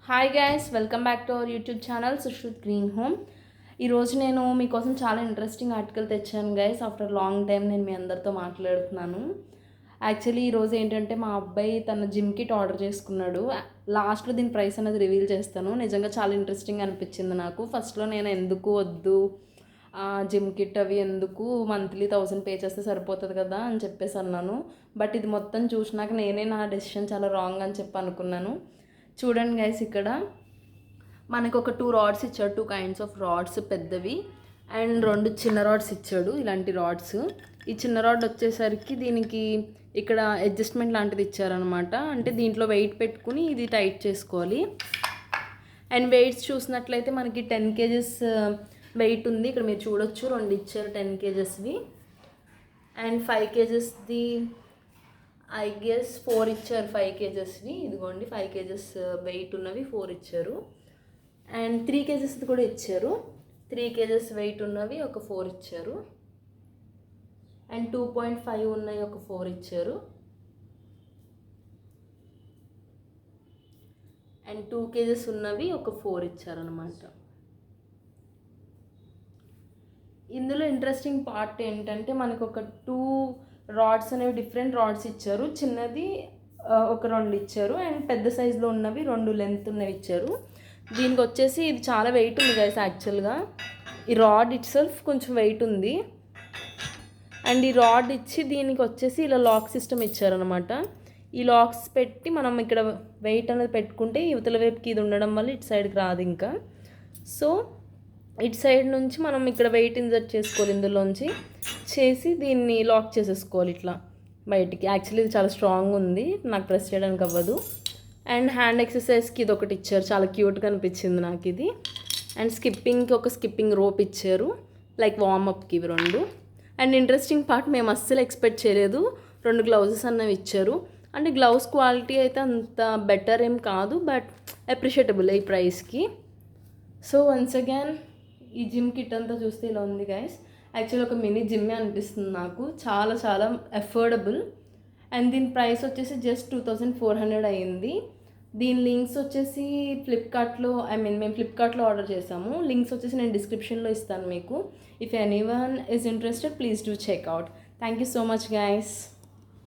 Hi guys, welcome back to our YouTube channel Sushrut green home. ఈరోజు నేను మీకోసం చాలా ఇంట్రెస్టింగ్ ఆర్టికల్ తెచ్చాను గైస్. ఆఫ్టర్ లాంగ్ టైం నేను మీ అందరితో మాట్లాడుతున్నాను. యాక్చువల్లీ ఈరోజు ఏంటంటే మా అబ్బాయి తన జిమ్ కిట్ ఆర్డర్ చేసుకున్నాడు. లాస్ట్లో దీని ప్రైస్ అనేది రివీల్ చేస్తాను. నిజంగా చాలా ఇంట్రెస్టింగ్ అనిపించింది నాకు. ఫస్ట్లో నేను ఎందుకు వద్దు, జిమ్ కిట్ అవి ఎందుకు, మంత్లీ 1000 పే చేస్తే సరిపోతుంది కదా అని చెప్పేసి అన్నాను. బట్ ఇది మొత్తం చూసినాక నేనే నా డెసిషన్ చాలా రాంగ్ అని చెప్పి అనుకున్నాను. చూడండి గైస్, ఇక్కడ మనకు ఒక 2 రాడ్స్ ఇచ్చాడు. 2 కైండ్స్ ఆఫ్ రాడ్స్, పెద్దవి అండ్ 2 చిన్న రాడ్స్ ఇచ్చాడు. ఇలాంటి రాడ్స్. ఈ చిన్న రాడ్ వచ్చేసరికి దీనికి ఇక్కడ అడ్జస్ట్మెంట్ లాంటిది ఇచ్చారనమాట. అంటే దీంట్లో వెయిట్ పెట్టుకుని ఇది టైట్ చేసుకోవాలి. అండ్ వెయిట్స్ చూసినట్లయితే మనకి 10 kgs వెయిట్ ఉంది. ఇక్కడ మీరు చూడొచ్చు, 2 ఇచ్చారు 10 kgsవి. అండ్ 5 kgsది ఐ గెస్ 4 ఇచ్చారు. 5 kgsవి ఇదిగోండి, 5 kgs వెయిట్ ఉన్నవి 4 ఇచ్చారు. అండ్ 3 kgsది కూడా ఇచ్చారు. 3 kgs వెయిట్ ఉన్నవి ఒక 4 ఇచ్చారు. అండ్ 2.5 ఉన్నాయి ఒక 4 ఇచ్చారు. అండ్ 2 kgs ఉన్నవి ఒక 4 ఇచ్చారనమాట. ఇందులో ఇంట్రెస్టింగ్ పార్ట్ ఏంటంటే మనకు ఒక 2 రాడ్స్ అనేవి డిఫరెంట్ రాడ్స్ ఇచ్చారు. చిన్నది ఒక 2 ఇచ్చారు. అండ్ పెద్ద సైజులో ఉన్నవి 2 లెంత్ ఉన్నవి ఇచ్చారు. దీనికి వచ్చేసి ఇది చాలా వెయిట్ ఉంది గైస్. యాక్చువల్గా ఈ రాడ్ ఇట్ సెల్ఫ్ కొంచెం వెయిట్ ఉంది. అండ్ ఈ రాడ్ ఇచ్చి దీనికి వచ్చేసి ఇలా లాక్ సిస్టమ్ ఇచ్చారనమాట. ఈ లాక్స్ పెట్టి మనం ఇక్కడ వెయిట్ అనేది పెట్టుకుంటే యువతల వైపుకి ఇది ఉండడం వల్ల ఇటు సైడ్కి రాదు. ఇంకా సో ఇటు సైడ్ నుంచి మనం ఇక్కడ వెయిట్ ఇన్సర్ట్ చేసుకోవాలి. ఇందులోంచి చేసి దీన్ని లాక్ చేసేసుకోవాలి ఇట్లా బయటికి. యాక్చువల్లీ ఇది చాలా స్ట్రాంగ్ ఉంది, నాకు ప్రెస్ చేయడానికి అవ్వదు. అండ్ హ్యాండ్ ఎక్సర్సైజ్కి ఇది ఒకటి ఇచ్చారు, చాలా క్యూట్గా అనిపించింది నాకు ఇది. అండ్ స్కిప్పింగ్కి ఒక స్కిప్పింగ్ రోప్ ఇచ్చారు, లైక్ వార్మప్కి ఇవి 2. అండ్ ఇంట్రెస్టింగ్ పార్ట్, మేము అస్సలు ఎక్స్పెక్ట్ చేయలేదు, 2 గ్లౌజెస్ అన్నవి ఇచ్చారు. అంటే గ్లౌస్ క్వాలిటీ అయితే అంత బెటర్ ఏం కాదు, బట్ అప్రిషియేటబుల్ ఈ ప్రైస్కి. సో వన్స్ అగైన్ ఈ జిమ్ కిట్ అంతా చూస్తే ఇలా ఉంది గైస్. యాక్చువల్లీ ఒక మినీ జిమ్మే అనిపిస్తుంది నాకు. చాలా చాలా అఫోర్డబుల్. అండ్ దీని ప్రైస్ వచ్చేసి జస్ట్ 2400 అయ్యింది. దీని లింక్స్ వచ్చేసి ఫ్లిప్కార్ట్లో, మేము ఫ్లిప్కార్ట్లో ఆర్డర్ చేసాము. లింక్స్ వచ్చేసి నేను డిస్క్రిప్షన్లో ఇస్తాను మీకు. If anyone is interested, please do checkout. Thank you so much guys.